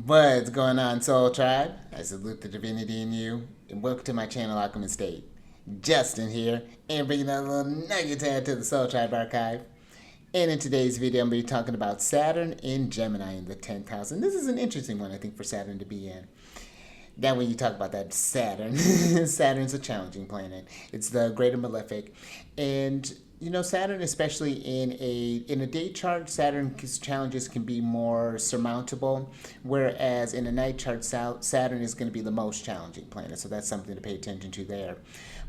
What's going on, Soul Tribe? I salute the divinity in you, and welcome to my channel, Alchemist. Justin here, and bringing a little nugget to add to the Soul Tribe archive. And in today's video, I'm going to be talking about Saturn in Gemini in the 10th house. And this is an interesting one, I think, for Saturn to be in. Now, when you talk about that Saturn, Saturn's a challenging planet. It's the greater malefic, and Saturn, especially in a date chart, Saturn's challenges can be more surmountable, whereas in a night chart, Saturn is going to be the most challenging planet. So that's something to pay attention to there.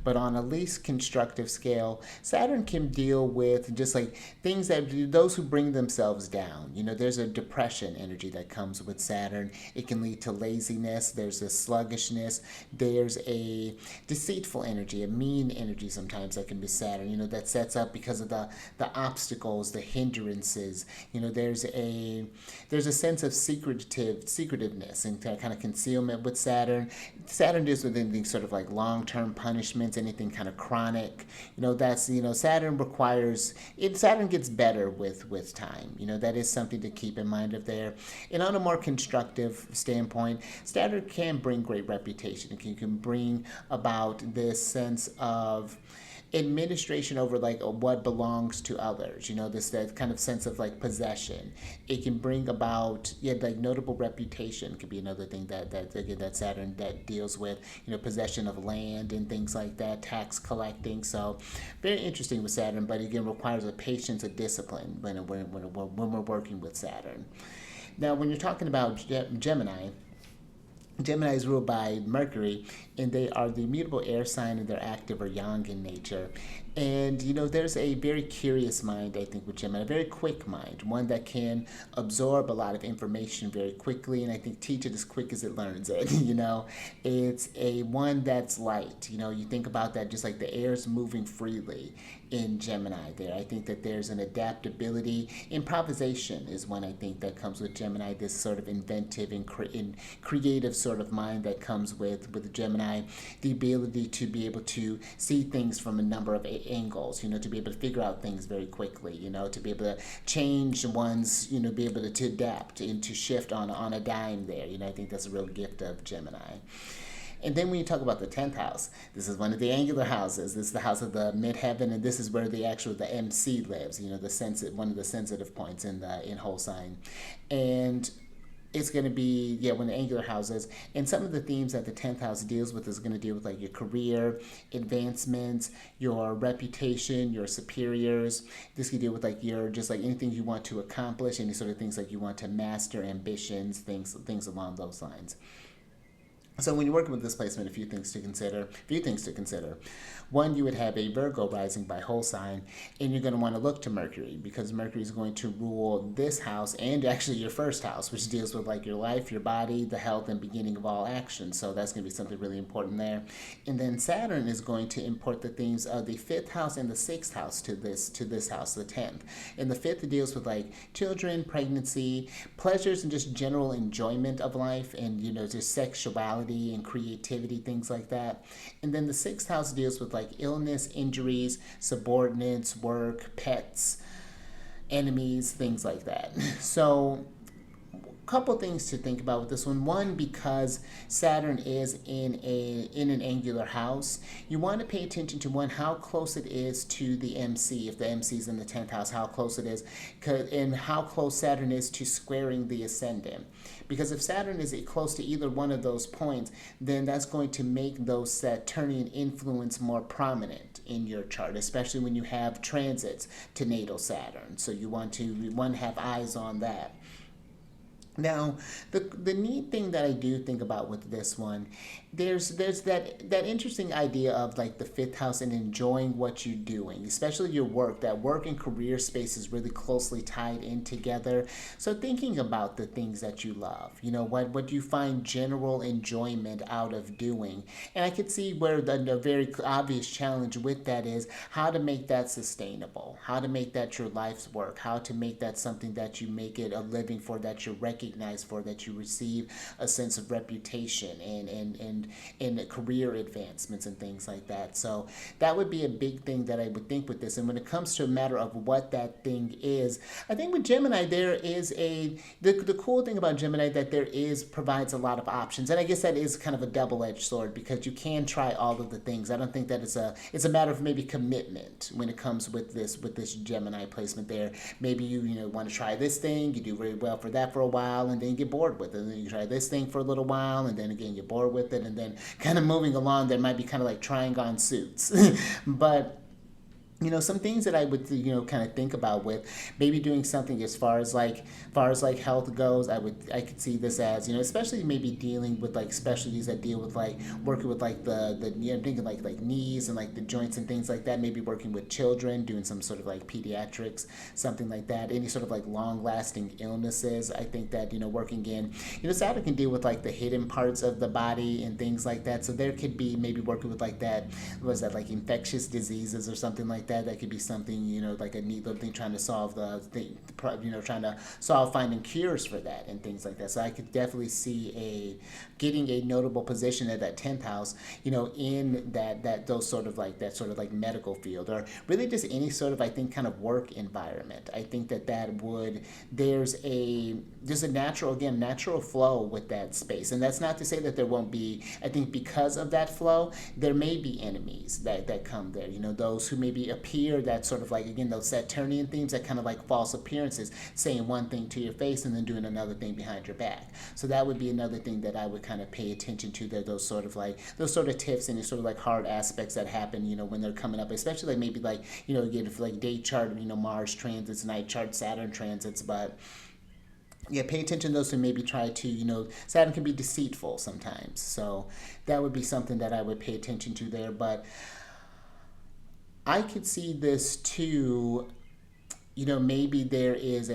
But on a least constructive scale, Saturn can deal with just like things that those who bring themselves down. There's a depression energy that comes with Saturn. It can lead to laziness. There's a sluggishness. There's a deceitful energy, a mean energy sometimes that can be Saturn. That sets up because of the obstacles, the hindrances. There's a sense of secretiveness and kind of concealment with Saturn. Saturn deals with anything sort of like long-term punishments, anything kind of chronic. Saturn requires it. Saturn gets better with time. That is something to keep in mind of there. And on a more constructive standpoint, Saturn can bring great reputation. It can bring about this sense of administration over like what belongs to others. That kind of sense of like possession. It can bring about like notable reputation could be another thing that Saturn that deals with. Possession of land and things like that, tax collecting. So very interesting with Saturn, but again requires a patience, a discipline when we're working with Saturn. Now, when you're talking about Gemini. Gemini is ruled by Mercury, and they are the immutable air sign, and they're active or yang in nature. And, there's a very curious mind, I think, with Gemini, a very quick mind, one that can absorb a lot of information very quickly, and I think teach it as quick as it learns it, It's a one that's light, you think about that, just like the air's moving freely in Gemini there. I think that there's an adaptability. Improvisation is one I think that comes with Gemini, this sort of inventive and creative sort of mind that comes with Gemini, the ability to be able to see things from a number of angles, to be able to figure out things very quickly, to be able to change one's, be able to adapt and to shift on a dime there. I think that's a real gift of Gemini. And then when you talk about the 10th house, this is one of the angular houses. This is the house of the midheaven, and this is where the MC lives, one of the sensitive points in whole sign. And it's going to be, one of the angular houses. And some of the themes that the 10th house deals with is going to deal with like your career, advancements, your reputation, your superiors. This can deal with like just like anything you want to accomplish, any sort of things like you want to master, ambitions, things along those lines. So when you're working with this placement, a few things to consider. One, you would have a Virgo rising by whole sign, and you're going to want to look to Mercury because Mercury is going to rule this house and actually your first house, which deals with like your life, your body, the health, and beginning of all action. So that's going to be something really important there. And then Saturn is going to import the themes of the 5th house and the 6th house to this house, the 10th. And the 5th deals with like children, pregnancy, pleasures, and just general enjoyment of life, and just sexuality and creativity, things like that. And then the 6th house deals with like illness, injuries, subordinates, work, pets, enemies, things like that. So couple things to think about with this one. One, because Saturn is in an angular house, you want to pay attention to one, how close it is to the MC. If the MC is in the 10th house, how close it is, and how close Saturn is to squaring the ascendant. Because if Saturn is close to either one of those points, then that's going to make those Saturnian influence more prominent in your chart, especially when you have transits to natal Saturn. So you want to have eyes on that. Now, the neat thing that I do think about with this one, there's that interesting idea of like the 5th house and enjoying what you're doing, especially your work. That work and career space is really closely tied in together. So thinking about the things that you love, what you find general enjoyment out of doing. And I could see where the very obvious challenge with that is how to make that sustainable, how to make that your life's work, how to make that something that you make it a living for, that you're recognized recognized for, that you receive a sense of reputation and career advancements and things like that. So that would be a big thing that I would think with this. And when it comes to a matter of what that thing is, I think with Gemini there is the cool thing about Gemini that there is provides a lot of options. And I guess that is kind of a double-edged sword, because you can try all of the things. I don't think that it's a matter of maybe commitment when it comes with this Gemini placement there. Maybe you want to try this thing, you do very well for that for a while, and then you get bored with it. And then you try this thing for a little while, and then again you're bored with it, and then kind of moving along, there might be kind of like trying on suits. But some things that I would kind of think about with maybe doing something as far as like health goes. I could see this as, especially maybe dealing with like specialties that deal with like working with like the I'm thinking like knees and like the joints and things like that. Maybe working with children, doing some sort of like pediatrics, something like that. Any sort of like long lasting illnesses. I think that working in Saturn can deal with like the hidden parts of the body and things like that. So there could be maybe working with like that. Was that like infectious diseases or something like that? That could be something, like a neat little thing, trying to solve the thing, trying to solve finding cures for that and things like that. So I could definitely see getting a notable position at that 10th house, in those sort of like medical field, or really just any sort of, I think, kind of work environment. I think that there's a natural flow with that space. And that's not to say that there won't be, I think because of that flow, there may be enemies that come there, those who maybe appear that sort of like, again, those Saturnian themes, that kind of like false appearances, saying one thing to your face and then doing another thing behind your back. So that would be another thing that I would kind of pay attention to, those sort of tips and sort of like hard aspects that happen, when they're coming up, especially like maybe like, again, if like date chart, Mars transits, night chart, Saturn transits. But yeah, pay attention to those who maybe try to, Saturn can be deceitful sometimes. So that would be something that I would pay attention to there. But I could see this too, maybe there is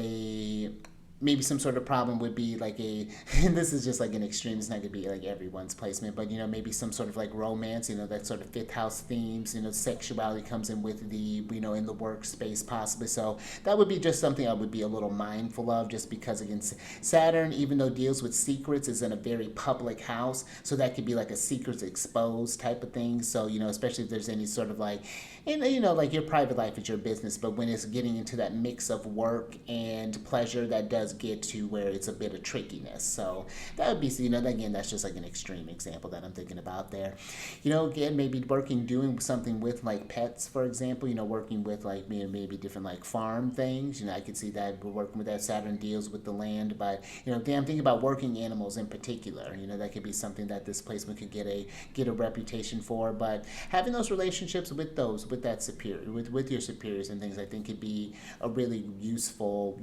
maybe some sort of problem would be like and this is just like an extreme, it's not going to be like everyone's placement, but maybe some sort of like romance, that sort of fifth house themes, sexuality comes in with the, in the workspace possibly. So that would be just something I would be a little mindful of, just because, again, Saturn, even though deals with secrets, is in a very public house. So that could be like a secrets exposed type of thing. So, especially if there's any sort of like, and like your private life is your business, but when it's getting into that mix of work and pleasure, that does get to where it's a bit of trickiness. So that would be, again, that's just like an extreme example that I'm thinking about there. Again, maybe doing something with like pets, for example, working with like maybe different like farm things. I could see that we're working with that. Saturn deals with the land, but I'm thinking about working animals in particular. That could be something that this placement could get a reputation for. But having those relationships with that superior, with your superiors and things, I think could be a really useful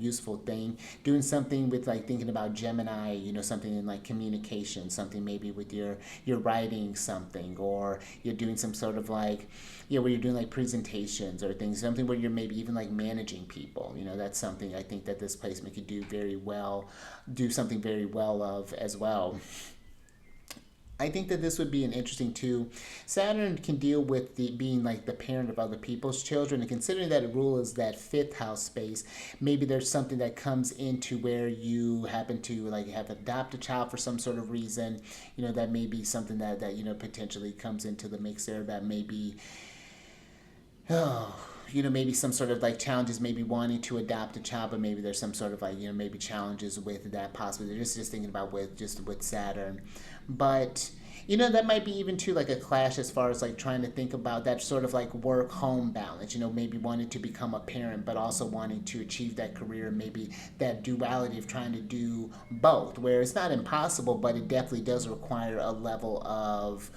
thing. Doing something with like thinking about Gemini, something in like communication, something maybe with your writing something, or you're doing some sort of like, where you're doing like presentations or things, something where you're maybe even like managing people. That's something I think that this placement could do something very well of as well. I think that this would be an interesting too. Saturn can deal with being like the parent of other people's children, and considering that rule is that fifth house space, maybe there's something that comes into where you happen to like have adopt a child for some sort of reason. That may be something that potentially comes into the mix there. That may be, maybe some sort of like challenges, maybe wanting to adopt a child, but maybe there's some sort of like, maybe challenges with that possibly. They're just thinking about with Saturn. But that might be even too like a clash as far as like trying to think about that sort of like work home balance, maybe wanting to become a parent but also wanting to achieve that career, maybe that duality of trying to do both, where it's not impossible, but it definitely does require a level of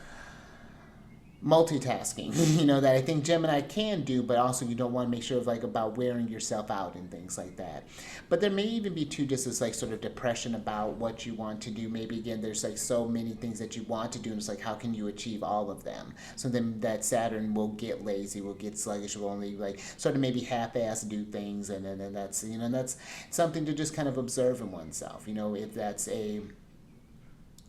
multitasking, that I think Gemini can do, but also you don't want to make sure of like about wearing yourself out and things like that. But there may even be too just this like sort of depression about what you want to do. Maybe again, there's like so many things that you want to do, and it's like, how can you achieve all of them? So then that Saturn will get lazy, will get sluggish, will only like sort of maybe half-ass do things, and then that's that's something to just kind of observe in oneself. If that's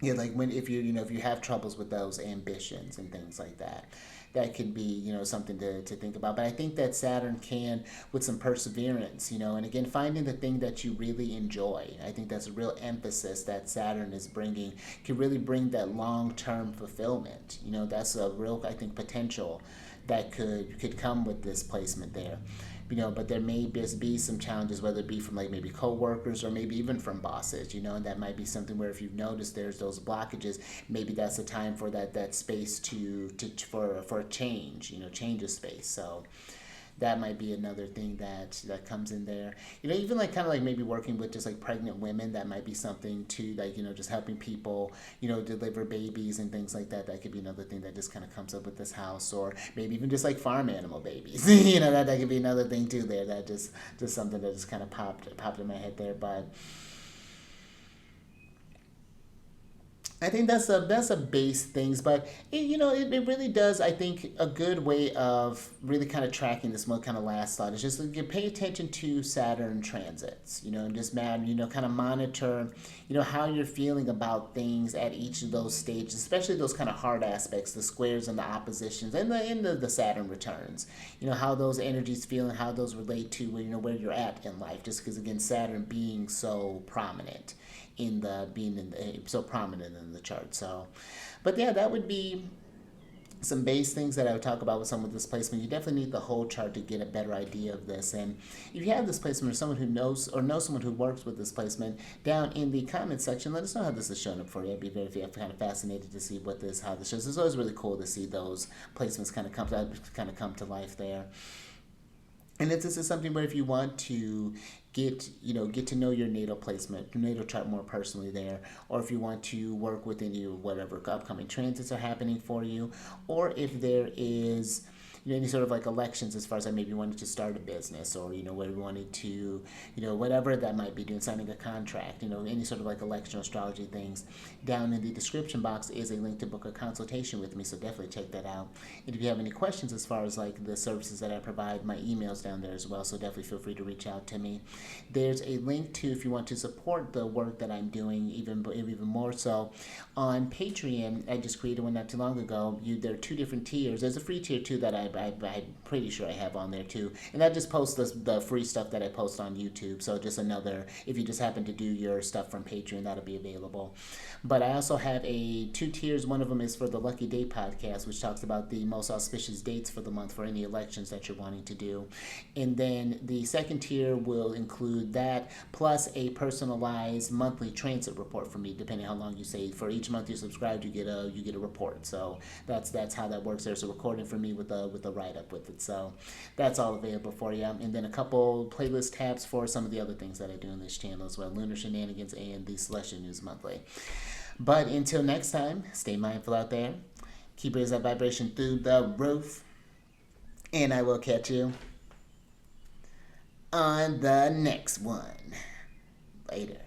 Yeah, like when if if you have troubles with those ambitions and things like that, that could be something to think about. But I think that Saturn can, with some perseverance, and again finding the thing that you really enjoy. I think that's a real emphasis that Saturn is bringing, can really bring that long term fulfillment. That's a real, I think, potential that could come with this placement there. But there may just be some challenges, whether it be from like maybe coworkers or maybe even from bosses, and that might be something where if you've noticed there's those blockages, maybe that's the time for that space for a change, change of space. So that might be another thing that comes in there. Even like kind of like maybe working with just like pregnant women, that might be something too, like just helping people deliver babies and things like that. That could be another thing that just kind of comes up with this house. Or maybe even just like farm animal babies. That could be another thing too there. That just something that just kind of popped in my head there. But I think that's a base things, but it really does. I think a good way of really kind of tracking this one kind of last thought is just like, you pay attention to Saturn transits, and just kind of monitor, how you're feeling about things at each of those stages, especially those kind of hard aspects, the squares and the oppositions, and the end of the Saturn returns. How those energies feel and how those relate to where you're at in life. Just because again, Saturn being so prominent so prominent in the chart. So, but yeah, that would be some base things that I would talk about with some of this placement. You definitely need the whole chart to get a better idea of this. And if you have this placement or someone who knows someone who works with this placement, down in the comment section, let us know how this is showing up for you. I'd be very kind of fascinated to see how this shows. It's always really cool to see those placements kind of come to life there. And this is something where if you want to get to know your natal placement, natal chart more personally there, or if you want to work with any whatever upcoming transits are happening for you, or if there is any sort of like elections as far as I maybe wanted to start a business, or where we wanted to whatever that might be, doing signing a contract, any sort of like election or astrology things, down in the description box is a link to book a consultation with me, so definitely check that out. And if you have any questions as far as like the services that I provide, my email's down there as well, so definitely feel free to reach out to me. There's a link to, if you want to support the work that I'm doing even more so, on Patreon. I just created one not too long ago. There are two different tiers. There's a free tier too that I'm pretty sure I have on there too, and that just posts the free stuff that I post on YouTube. So just another, if you just happen to do your stuff from Patreon, that'll be available. But I also have two tiers. One of them is for the Lucky Day podcast, which talks about the most auspicious dates for the month for any elections that you're wanting to do. And then the second tier will include that, plus a personalized monthly transit report from me, depending on how long you say. For each month you subscribe, you get a report. So that's how that works. There's a recording from me with a write-up with it. So that's all available for you. And then a couple playlist tabs for some of the other things that I do on this channel as well. Lunar Shenanigans and the Celestial News Monthly. But until next time, stay mindful out there. Keep raising that vibration through the roof. And I will catch you on the next one. Later.